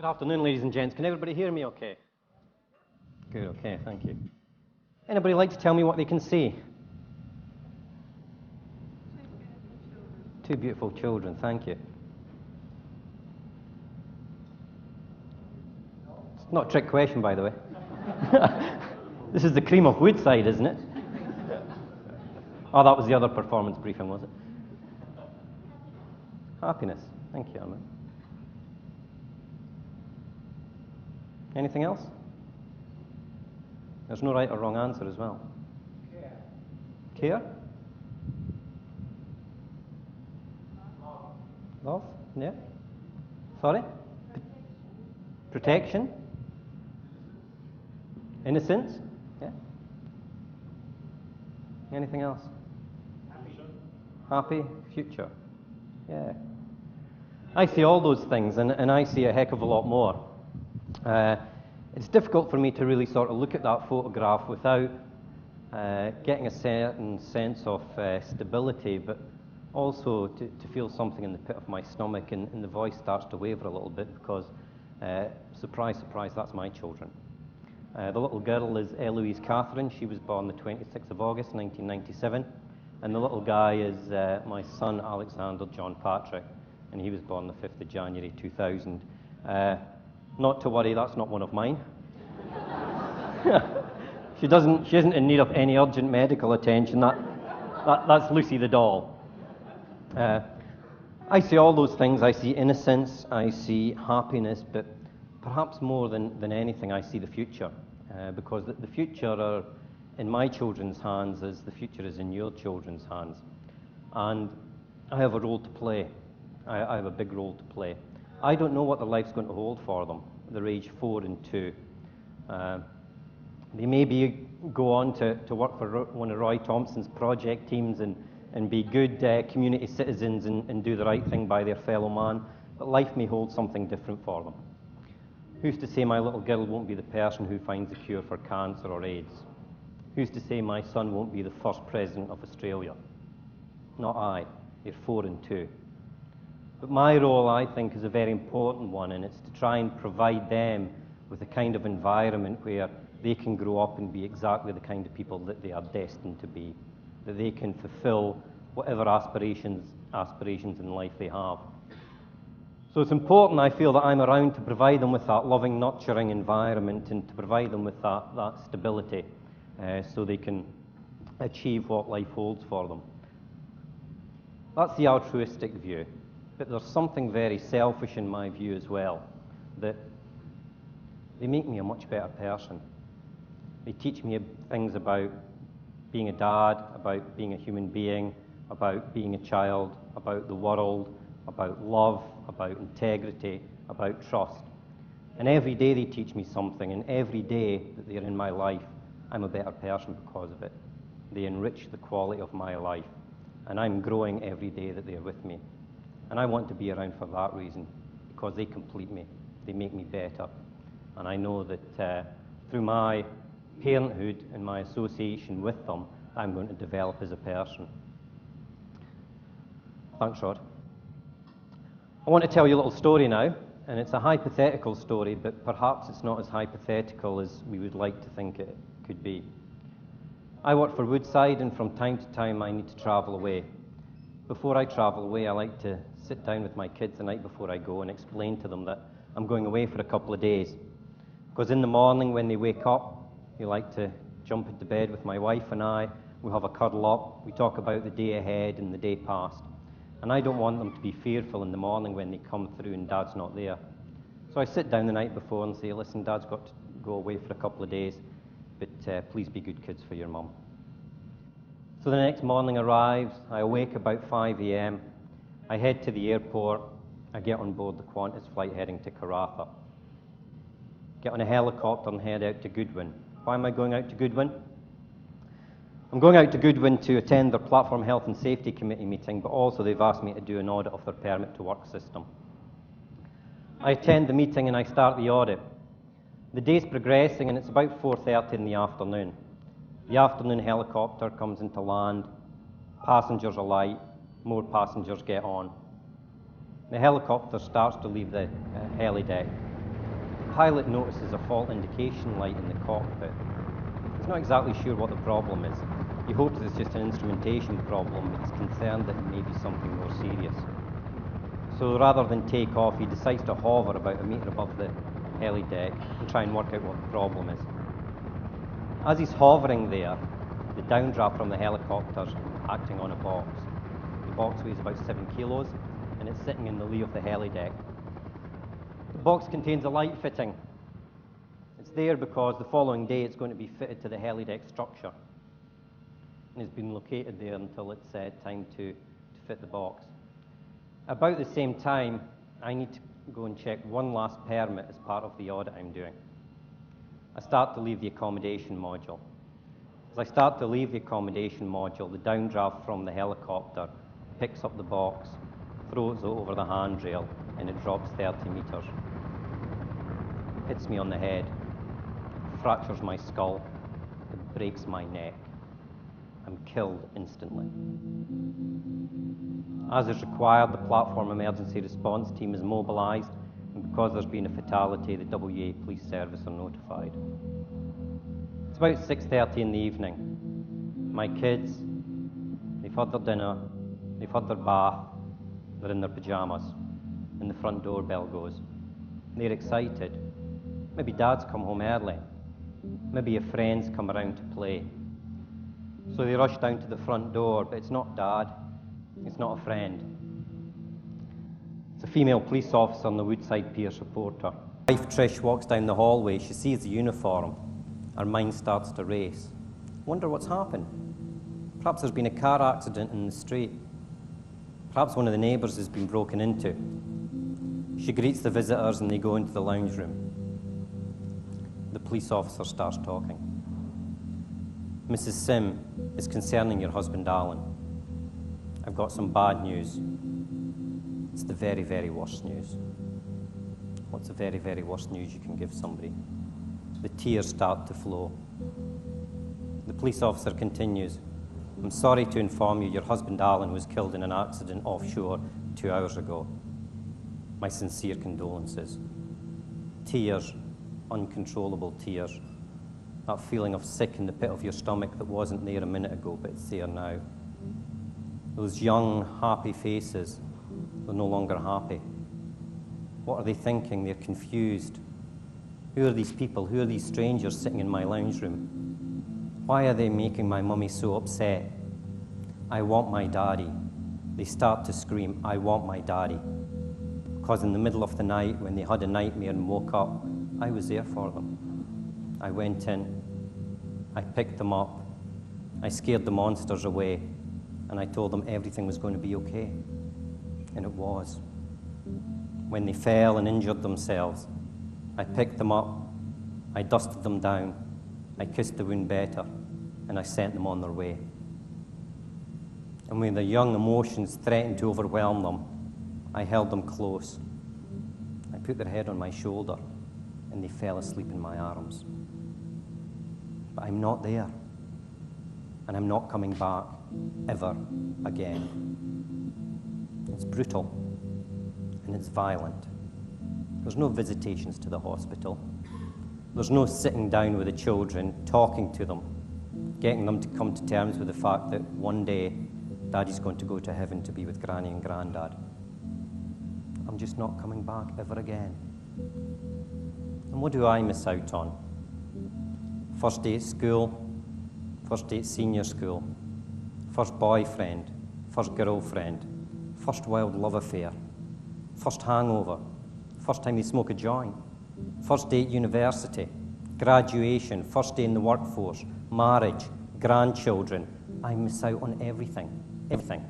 Good afternoon, ladies and gents. Can everybody hear me okay? Good, okay, thank you. Anybody like to tell me what they can see? Two beautiful children, thank you. It's not a trick question, by the way. This is the cream of Woodside, isn't it? Oh, that was the other performance briefing, was it? Happiness. Thank you, Emma. Anything else? There's no right or wrong answer as well. Care. Care? Love? Yeah. Sorry? Protection? Innocence? Yeah. Anything else? Happy? Future? Yeah. I see all those things, and I see a heck of a lot more. It's difficult for me to really sort of look at that photograph without getting a certain sense of stability, but also to feel something in the pit of my stomach, and the voice starts to waver a little bit because, surprise, surprise, that's my children. The little girl is Eloise Catherine. She was born the 26th of August, 1997. And the little guy is my son, Alexander John Patrick, and he was born the 5th of January, 2000. Not to worry, that's not one of mine. She isn't in need of any urgent medical attention. That's Lucy the doll. I see all those things. I see innocence, I see happiness, but perhaps more than anything, I see the future. Because the future are in my children's hands as the future is in your children's hands. And I have a role to play. I have a big role to play. I don't know what their life's going to hold for them. They're age 4 and 2. They maybe go on to work for one of Roy Thompson's project teams and be good community citizens and do the right thing by their fellow man. But life may hold something different for them. Who's to say my little girl won't be the person who finds a cure for cancer or AIDS? Who's to say my son won't be the first president of Australia? Not I. They're 4 and 2. But my role, I think, is a very important one, and it's to try and provide them with a kind of environment where they can grow up and be exactly the kind of people that they are destined to be, that they can fulfill whatever aspirations in life they have. So it's important, I feel, that I'm around to provide them with that loving, nurturing environment and to provide them with that stability so they can achieve what life holds for them. That's the altruistic view. But there's something very selfish in my view as well, that they make me a much better person. They teach me things about being a dad, about being a human being, about being a child, about the world, about love, about integrity, about trust. And every day they teach me something, and every day that they're in my life, I'm a better person because of it. They enrich the quality of my life, and I'm growing every day that they're with me. And I want to be around for that reason, because they complete me. They make me better. And I know that through my parenthood and my association with them, I'm going to develop as a person. Thanks, Rod. I want to tell you a little story now, and it's a hypothetical story, but perhaps it's not as hypothetical as we would like to think it could be. I work for Woodside, and from time to time I need to travel away. Before I travel away, I like to sit down with my kids the night before I go and explain to them that I'm going away for a couple of days. Because in the morning when they wake up, they like to jump into bed with my wife and I. We have a cuddle up. We talk about the day ahead and the day past. And I don't want them to be fearful in the morning when they come through and Dad's not there. So I sit down the night before and say, listen, Dad's got to go away for a couple of days, but please be good kids for your mum. So the next morning arrives, I awake about 5 a.m, I head to the airport, I get on board the Qantas flight heading to Karratha. Get on a helicopter and head out to Goodwin. Why am I going out to Goodwin? I'm going out to Goodwin to attend their Platform Health and Safety Committee meeting, but also they've asked me to do an audit of their permit to work system. I attend the meeting and I start the audit. The day's progressing and it's about 4:30 in the afternoon. The afternoon helicopter comes into land, passengers alight, more passengers get on. The helicopter starts to leave the heli deck. pilot notices a fault indication light in the cockpit. He's not exactly sure what the problem is. He hopes it's just an instrumentation problem, but he's concerned that it may be something more serious. So rather than take off, he decides to hover about a metre above the heli deck and try and work out what the problem is. As he's hovering there, the downdraft from the helicopter's acting on a box. The box weighs about 7 kilos, and it's sitting in the lee of the heli deck. The box contains a light fitting. It's there because the following day it's going to be fitted to the heli deck structure. And it's been located there until it's time to fit the box. About the same time, I need to go and check one last permit as part of the audit I'm doing. I start to leave the accommodation module. As I start to leave the accommodation module, the downdraft from the helicopter picks up the box, throws it over the handrail, and it drops 30 metres. Hits me on the head, fractures my skull, it breaks my neck. I'm killed instantly. As is required, the platform emergency response team is mobilised, and because there's been a fatality, the WA Police Service are notified. It's about 6:30 in the evening. My kids, they've had their dinner, they've had their bath, they're in their pyjamas, and the front doorbell goes. They're excited. Maybe Dad's come home early. Maybe a friend's come around to play. So they rush down to the front door, but it's not Dad. It's not a friend. It's a female police officer on the Woodside Pier supporter. My wife Trish walks down the hallway. She sees the uniform. Her mind starts to race. Wonder what's happened. Perhaps there's been a car accident in the street. Perhaps one of the neighbours has been broken into. She greets the visitors and they go into the lounge room. The police officer starts talking. Mrs. Sim, it's concerning your husband Alan. I've got some bad news. It's the very, very worst news. What's the very, very worst news you can give somebody? The tears start to flow. The police officer continues. I'm sorry to inform you your husband Alan was killed in an accident offshore 2 hours ago. My sincere condolences. Tears, uncontrollable tears. That feeling of sick in the pit of your stomach that wasn't there a minute ago, but it's there now. Those young, happy faces, they're no longer happy. What are they thinking? They're confused. Who are these people? Who are these strangers sitting in my lounge room? Why are they making my mummy so upset? I want my daddy. They start to scream, I want my daddy. Because in the middle of the night, when they had a nightmare and woke up, I was there for them. I went in, I picked them up, I scared the monsters away, and I told them everything was going to be okay. And it was. When they fell and injured themselves, I picked them up, I dusted them down, I kissed the wound better, and I sent them on their way. And when their young emotions threatened to overwhelm them, I held them close. I put their head on my shoulder, and they fell asleep in my arms. But I'm not there, and I'm not coming back ever again. It's brutal, and it's violent. There's no visitations to the hospital. There's no sitting down with the children, talking to them, getting them to come to terms with the fact that one day Daddy's going to go to heaven to be with Granny and Grandad. I'm just not coming back ever again. And what do I miss out on? First day at school, first day at senior school, first boyfriend, first girlfriend, first wild love affair, first hangover, first time they smoke a joint, first day at university, graduation, first day in the workforce, marriage, grandchildren. I miss out on everything, everything.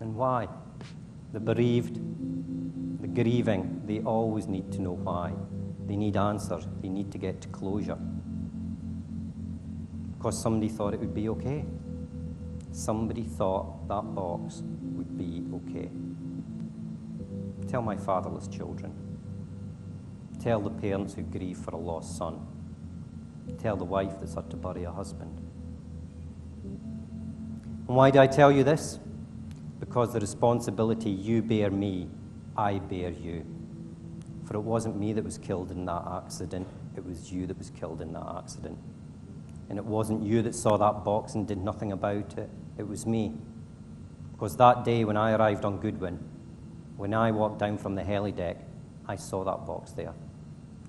And why? The bereaved, the grieving, they always need to know why. They need answers. They need to get to closure. Because somebody thought it would be okay. Somebody thought that box would be okay. Tell my fatherless children. Tell the parents who grieve for a lost son. Tell the wife that's had to bury a husband. And why do I tell you this? Because the responsibility you bear me, I bear you. For it wasn't me that was killed in that accident, it was you that was killed in that accident. And it wasn't you that saw that box and did nothing about it, it was me. Because that day when I arrived on Goodwin, when I walked down from the heli deck, I saw that box there,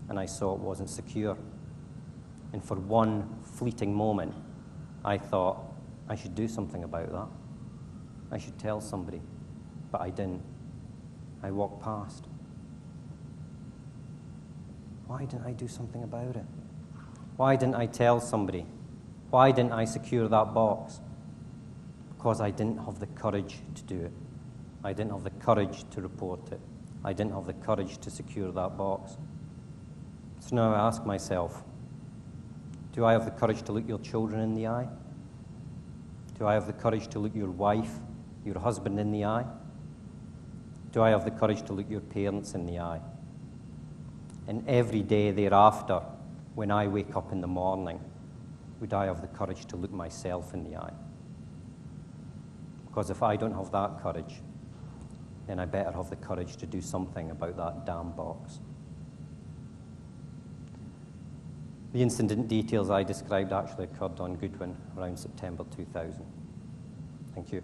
and I saw it wasn't secure. And for one fleeting moment, I thought, I should do something about that. I should tell somebody, but I didn't. I walked past. Why didn't I do something about it? Why didn't I tell somebody? Why didn't I secure that box? Because I didn't have the courage to do it. I didn't have the courage to report it. I didn't have the courage to secure that box. So now I ask myself, do I have the courage to look your children in the eye? Do I have the courage to look your wife, your husband in the eye? Do I have the courage to look your parents in the eye? And every day thereafter, when I wake up in the morning, would I have the courage to look myself in the eye? Because if I don't have that courage, then I better have the courage to do something about that damn box. The incident details I described actually occurred on Goodwin around September 2000. Thank you.